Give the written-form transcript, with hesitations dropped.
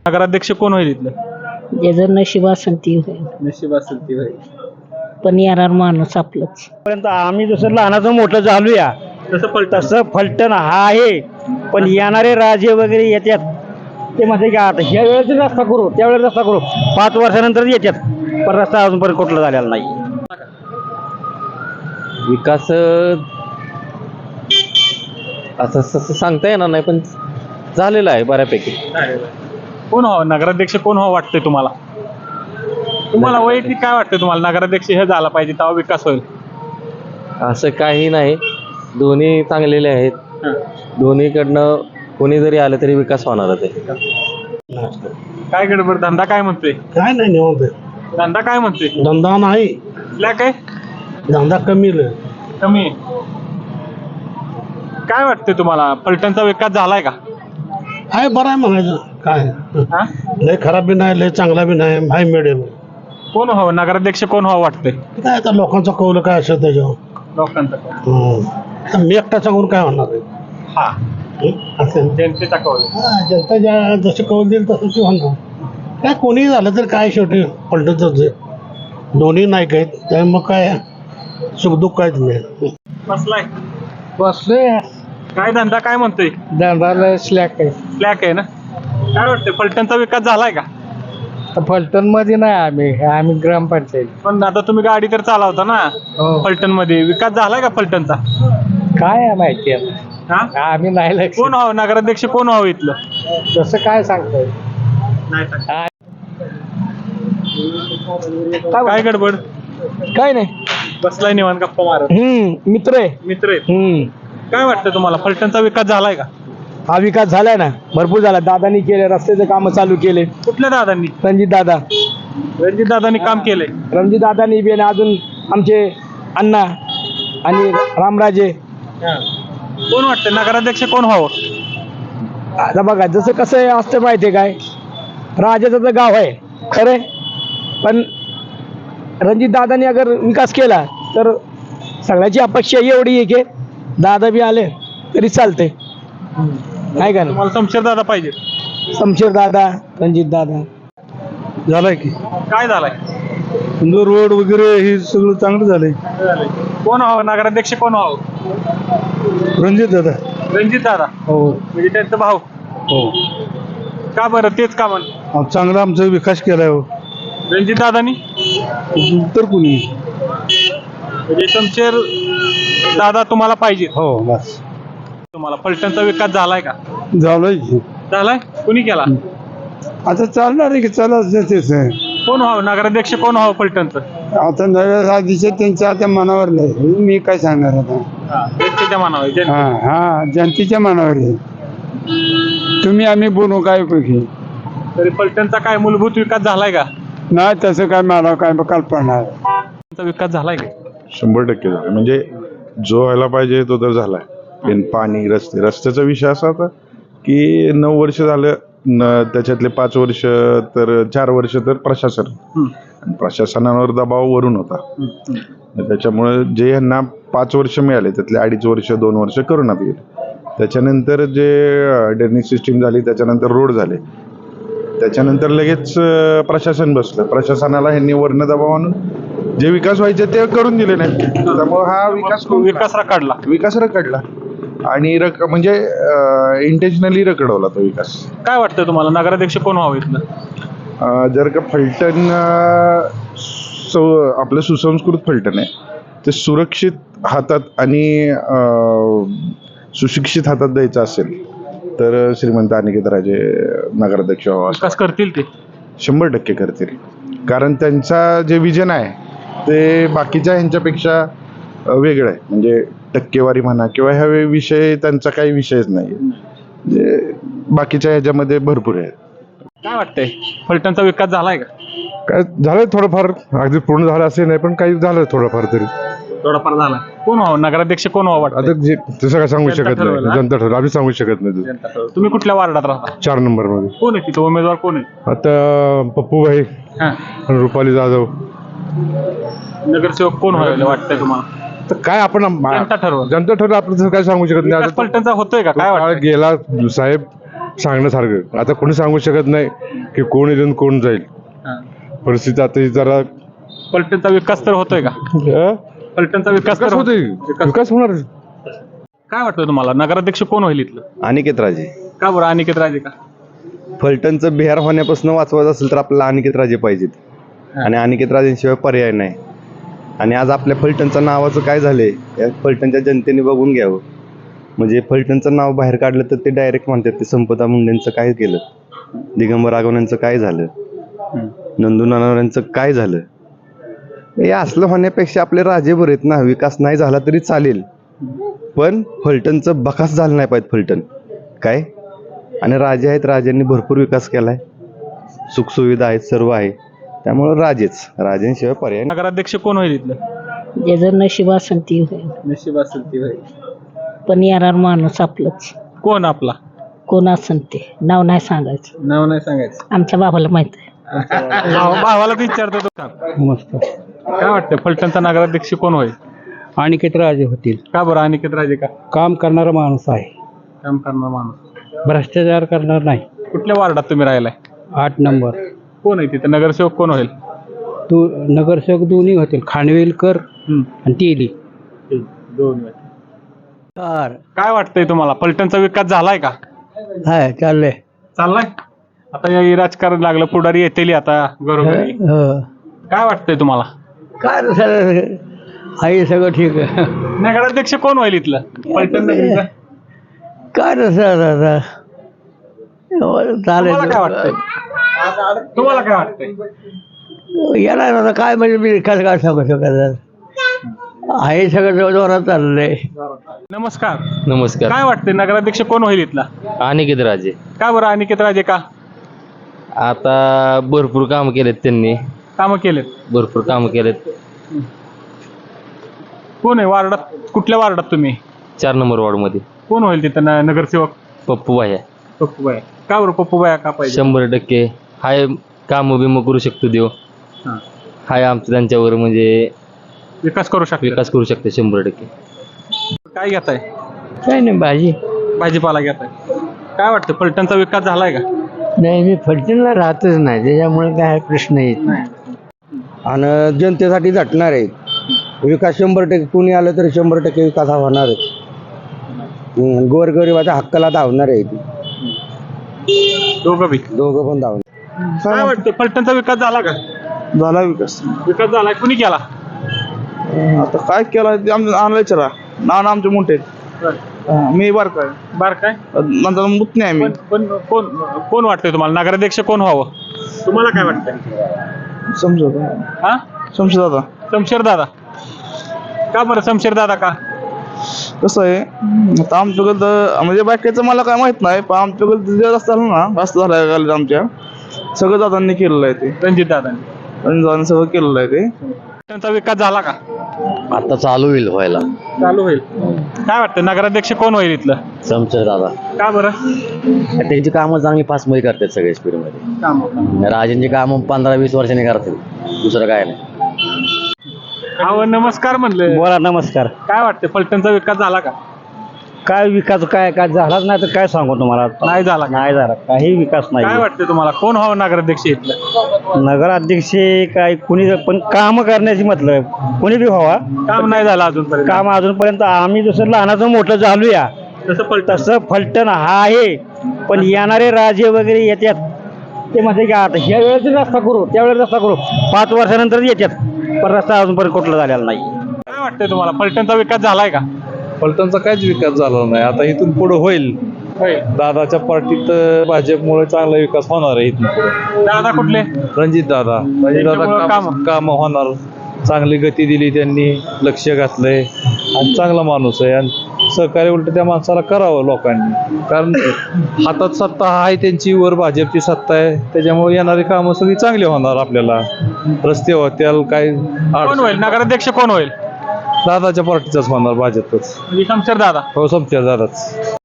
नगराध्यक्ष कोण होईल इथलं? ज्याचं नशीब असेल ती होईल, नशीब असेल ती होईल. पण येणार माणूस आपलंच. पर्यंत आम्ही जसं लहानाचं मोठं झालूया तसं फलटण हा आहे. पण येणारे राजे वगैरे येतात ते म्हणते की आता ह्या वेळेस रस्ता करू त्यावेळेस रस्ता करू, 5 वर्षानंतर येतात, पण रस्ता अजूनपर्यंत कुठला झालेला नाही. विकास असं तसं सांगता येणार नाही, पण झालेला आहे बऱ्यापैकी. कोण व्हावं नगराध्यक्ष, कोण व्हावं वाटतंय तुम्हाला? तुम्हाला वैयक्तिक काय वाटतं तुम्हाला? नगराध्यक्ष हे झाला पाहिजे तेव्हा विकास होईल. असं काही नाही, दोन्ही चांगलेले आहेत. दोन्हीकडनं कोणी जरी आलं तरी विकास होणारच आहे. काय गडबड? धंदा काय म्हणतोय? काय नाही निवडत धंदा काय म्हणतोय? धंदा नाही, कुठल्या काय धंदा कमी कमी आहे? काय वाटतंय तुम्हाला? फलटणचा विकास झालाय का? आहे, बरं आहे म्हणायचं. काय हा? लय खराब बी नाही, लय चांगला बी नाही, हाय मिडियम. कोण व्हावं नगराध्यक्ष, कोण व्हावं वाटतंय? काय आता लोकांचा कौल काय असेल त्याच्यावर. लोकांचा मी एकटा सांगून काय होणार आहे. हा असं जनतेचा कौल. जनता ज्या जसे कौल देईल तसं ते होणार. काय कोणी झालं तर काय शेवटी पलटतच आहे. दोन्ही नाईक आहेत, त्यामुळे मग काय सुखदुःख काहीच नाही. बसलाय बसले काय? धंदा काय म्हणतोय? धंदाला स्लॅक आहे. ब्लॅक आहे ना? काय वाटतंय फलटणचा विकास झालाय का? फलटण मध्ये नाही, आम्ही ग्रामपंचायत. पण आता तुम्ही गाडी तर चालवता ना फलटण मध्ये, विकास झालाय का फलटणचा? काय माहिती आता, हा? आम्ही नाही लक्ष. कोण व्हावं नगराध्यक्ष, कोण व्हावं इथलं? तसं काय सांगताय. काय गडबड? काय नाही, बसलाय निवांत गप्पा मारत. मित्र आहे. मित्र आहेत. काय वाटतं तुम्हाला? फलटणचा विकास झालाय का? हा विकास झालाय ना, भरपूर झाला. दादांनी केले, रस्त्याचे काम चालू केले. कुठल्या दादांनी? रणजित दादांनी काम केलंय. रणजित दादांनी बी आणि अजून आमचे अण्णा आणि रामराजे. कोण वाटतं नगराध्यक्ष, कोण व्हावं? आता बघा जसं कसं आहे असतं माहितीये काय, राजाचं तर गाव आहे खरंय, पण रणजित दादांनी अगर विकास केला तर सगळ्याची अपेक्षा एवढी आहे की दादा बी आले तरी चालते, नाही का? तुम्हाला शमशेर दादा पाहिजे? शमशेर दादा, रणजित दादा. झालाय की काय झालाय? रोड वगैरे हे सगळं चांगलं झालंय. कोण व्हावं नगराध्यक्ष, कोण व्हावं? रणजित दादा. रणजित दादा हो म्हणजे त्यांचा भाऊ. हो, का बरं? तेच का म्हण चांगला आमचा विकास केलाय. हो, रणजित दादानी तर कुणी. म्हणजे शमशेर दादा तुम्हाला पाहिजे. हो बस. तुम्हाला फलटणचा विकास झालाय का? झालंय. झालाय. कुणी केला? आता चालणार आहे की चालत तेच आहे. कोण व्हावं नगराध्यक्ष, कोण व्हावं फलटणचं? आता नव्या राजीचे त्यांच्या आता मनावर नाही, मी काय सांगणार आता. जनतेच्या मनावर. हा जनतेच्या मनावर आहे. तुम्ही आम्ही बोलू काय उपयोगी. तरी फलटणचा काय मूलभूत विकास झालाय का? नाही तसं काय मला काय कल्पना नाही. फलटणचा विकास झालाय का? 100% झाला. म्हणजे जो व्हायला पाहिजे तो तर झालाय. पण पाणी, रस्त्याचा विषय असा होता की 9 वर्ष झालं, त्याच्यातले 5 वर्ष तर 4 वर्ष तर प्रशासन, आणि प्रशासनावर दबाव वरून होता. त्याच्यामुळे जे यांना 5 वर्ष मिळाले त्यातले 2.5 वर्ष 2 वर्ष करोनात गेले. त्याच्यानंतर जे ड्रेनेज सिस्टीम झाली, त्याच्यानंतर रोड झाले, त्याच्यानंतर लगेच प्रशासन बसलं. प्रशासनाला ह्यांनी वर्ण दबाव आणून जे विकास व्हायचे ते करून दिले नाही. त्यामुळे हा विकास रखडला आणि म्हणजे इंटेन्शनली रखडवला तो विकास. काय वाटतं तुम्हाला नगराध्यक्ष कोण व्हावं इथलं? जर का फलटण आपलं सुसंस्कृत फलटण आहे, ते सुरक्षित हातात आणि सुशिक्षित हातात द्यायचं असेल तर श्रीमंत अनिकेतराजे नगराध्यक्ष व्हावा. विकास करतील ते? 100% करतील. कारण त्यांचा जे विजन आहे ते बाकीच्या ह्यांच्यापेक्षा वेगळं आहे. म्हणजे टक्केवारी म्हणा किंवा ह्या विषय त्यांचा काही विषयच नाही, म्हणजे बाकीच्या ह्याच्यामध्ये भरपूर आहे. काय वाटतंय फलटणचा विकास झालाय का? काय झालं थोडंफार, अगदी पूर्ण झालं असे नाही पण काही झालं थोडंफार तरी. थोडाफार झाला. कोण व्हावं नगराध्यक्ष, कोण व्हावं आता वाटतं? तसं काय सांगू जनता शकत ठरवेल, नाही, हा? जनता ठरवलं, आम्ही सांगू शकत नाही. जनता ठरवेल. तुम्ही कुठल्या वार्डात राहता? 4 नंबर मध्ये. कोण आहे तिथं उमेदवार, कोण आहे? आता पप्पूभाई हा. आणि रुपाली जाधव. नगरसेवक कोण व्हायला वाटतंय तुम्हाला? तर काय आपण जनता ठरवलं. जनता ठरवलं, आपण तसं काय सांगू शकत नाही. विकास फलटणचा होतोय का? काय काळ वाटतं? गेला साहेब, सांगण्यासारखं. आता कोणी सांगू शकत नाही की कोण येईल आणि कोण जाईल. परिस्थिती आता ही जरा पलटणचा विकास तर होतोय का? पलटणचा विकास तर विकास होतोय, विकास होणार. काय वाटतं तुम्हाला नगराध्यक्ष कोण होईल इथलं? अनिकेत राजे. का बरं अनिकेत राजे का? फलटणचं बिहार होण्यापासून वाचवायचं असेल तर आपल्याला अनिकेत राजे पाहिजेत आणि अनिकेत राजेंशिवाय पर्याय नाही. आणि आज आपल्या फलटणचं नावाचं काय झालंय या फलटणच्या जनतेने बघून घ्यावं. म्हणजे फलटणचं नाव बाहेर काढलं तर ते डायरेक्ट म्हणतात ते संपदा मुंडेंचं काय केलं, दिगंबर रागवण्यांचं काय झालं, नंदू नानावऱ्यांचं काय झालं. हे असलं होण्यापेक्षा आपले राजे बरे आहेत ना. विकास नाही झाला तरी चालेल पण फलटणचं बकास झालं नाही पाहिजे फलटण काय. आणि राजे आहेत, राजांनी भरपूर विकास केलाय, सुखसुविधा आहेत, सर्व आहे. त्यामुळे राजेंशिवाय पर्याय नाही. नगराध्यक्ष कोण होईल इथलं? ज्याचं नशीब असेल ती होईल. नशीब असेल ती होईल. पण येणार माणूस आपलंच. कोण आपला? कोण असेल ते नाव नाही सांगायचं. नाव नाही सांगायचं. आमच्या बाबाला माहित आहे. भावाला विचारतो तो का? नमस्कार. काय वाटतं फलटणचा नगराध्यक्ष कोण होईल? अनिकेत राजे होतील. का बरं अनिकेत राजे का? काम करणारा माणूस आहे, काम करणार माणूस. भ्रष्टाचार करणार नाही. कुठल्या वार्डात तुम्ही राहिलाय? 8 नंबर. कोण आहे तिथे नगरसेवक कोण होईल? नगरसेवक दोन्ही होतील, खानवेलकर आणि तेली. दोन. काय वाटतंय तुम्हाला फलटणचा विकास झालाय का? हाय चाललंय. चाललाय. आता या राजकारण लागलं, पुढारी येतील आता घरोघरी. काय वाटतंय तुम्हाला? काय आहे सगळं ठीक आहे. नगराध्यक्ष कोण होईल इथलं फलटण नगरीचा? काय तुम्हाला काय वाटतंय? तुम्हाला काय वाटतंय? येणार आता काय म्हणजे मी काय सांगू शकत आहे. सगळं जोरात चाललंय. नमस्कार. नमस्कार. काय वाटतंय नगराध्यक्ष कोण होईल इथला? अनिकेत राजे. का बरं अनिकेत राजे का? आता भरपूर काम केलेत त्यांनी, कामं केलेत. भरपूर काम केलेत. कोण आहे वार्डात? कुठल्या वार्डात तुम्ही? 4 नंबर वॉर्ड मध्ये कोण होईल तिथं नगरसेवक? पप्पू भाया. पप्पूबाया. का बरं पप्पूबाया का पाहिजे? 100% हाय, काम बिम करू शकतो देव. हां. हाय आमचं त्यांच्यावर म्हणजे विकास करू शकतो. विकास करू शकते 100%. काय घेताय? काय नाही भाजी. भाजीपाला घेताय. काय वाटतं फलटणचा विकास झालाय का? नाही मी फलटणला राहतच नाही, त्याच्यामुळे काय प्रश्न येत नाही. आणि जनतेसाठी झटणार आहे विकास. 100% कुणी आलं तरी 100% विकास हा होणार आहे. गोरगरिबाच्या हक्काला धावणार आहे. दोघं बी. दोघं पण धावणार. काय वाटतं फलटणचा विकास झाला का? झाला विकास. विकास झालाय. कुणी केला? आता काय केलं ते आम्हाला विचारा. नाना आमचे मोठे आहेत. मी बारका आहे. बार काय? नंतर मुत नाही आम्ही. पण कोण कोण वाटतंय तुम्हाला नगराध्यक्ष कोण व्हावं? तुम्हाला काय वाटतंय? समजू हा समजू दादा. शमशेर दादा. का बरं शमशेर दादा का? कसं आहे आता आमच्याकडं म्हणजे बाकीचं मला काय माहित नाही पण आमच्याकडं जे रस्ता झाला ना, रस्ता झाला आमच्या सगळं दादांनी केलेलं आहे. ते रणजित दादांनी. रणजित सगळं केलेलं आहे. ते त्यांचा विकास झाला का? आता चालू होईल व्हायला. चालू होईल. काय वाटतं नगराध्यक्ष कोण होईल इथलं? शमशेर दादा. का बरं? त्यांची कामं चांगली फास्टमध्ये करतात सगळे स्पीडमध्ये. राजेंची कामं 15-20 वर्षांनी करतात, दुसरं काय नाही. अहो नमस्कार म्हणलं. बोला. नमस्कार. काय वाटतं फलटणचा विकास झाला का? काय विकास काय काय झालाच नाही तर काय सांगू तुम्हाला. नाही झाला का? नाही झाला, काही विकास काय नाही. वाटतं तुम्हाला कोण व्हावं नगराध्यक्ष इथलं? नगराध्यक्ष काय कुणी पण काम करण्याची मतलब कुणी बी व्हावा. काम नाही झालं अजूनपर्यंत. काम अजूनपर्यंत आम्ही जसं लहानाचं मोठं झालूया तसं फलटण हा आहे. पण येणारे राजे वगैरे येतात ते म्हणते की आता ह्या वेळेस रस्ता करू, त्यावेळेस रस्ता करू, 5 वर्षानंतर येतात पण रस्ता अजूनपर्यंत कुठला झालेला नाही. काय वाटतंय तुम्हाला फलटणचा विकास झालाय का? फलटणचा काहीच विकास झाला नाही. आता इथून पुढे होईल. दादाच्या पार्टीत भाजपमुळे चांगला विकास होणार आहे. इथून पुढे दादा कुठले? रणजित दादा काम होणार. चांगली गती दिली त्यांनी, लक्ष घातलंय आणि चांगला माणूस आहे. आणि सहकार्य उलट त्या माणसाला करावं लोकांनी, कारण हातात सत्ता आहे त्यांची, वर भाजपची सत्ता आहे. त्याच्यामुळे येणारी कामं सगळी चांगली होणार. आपल्याला रस्ते होत्याल, काय कोण होईल नगराध्यक्ष कोण होईल? दादाच्या पार्टीचाच होणार, भाजपच. म्हणजे शमशेर दादा. हो, शमशेर दादाच.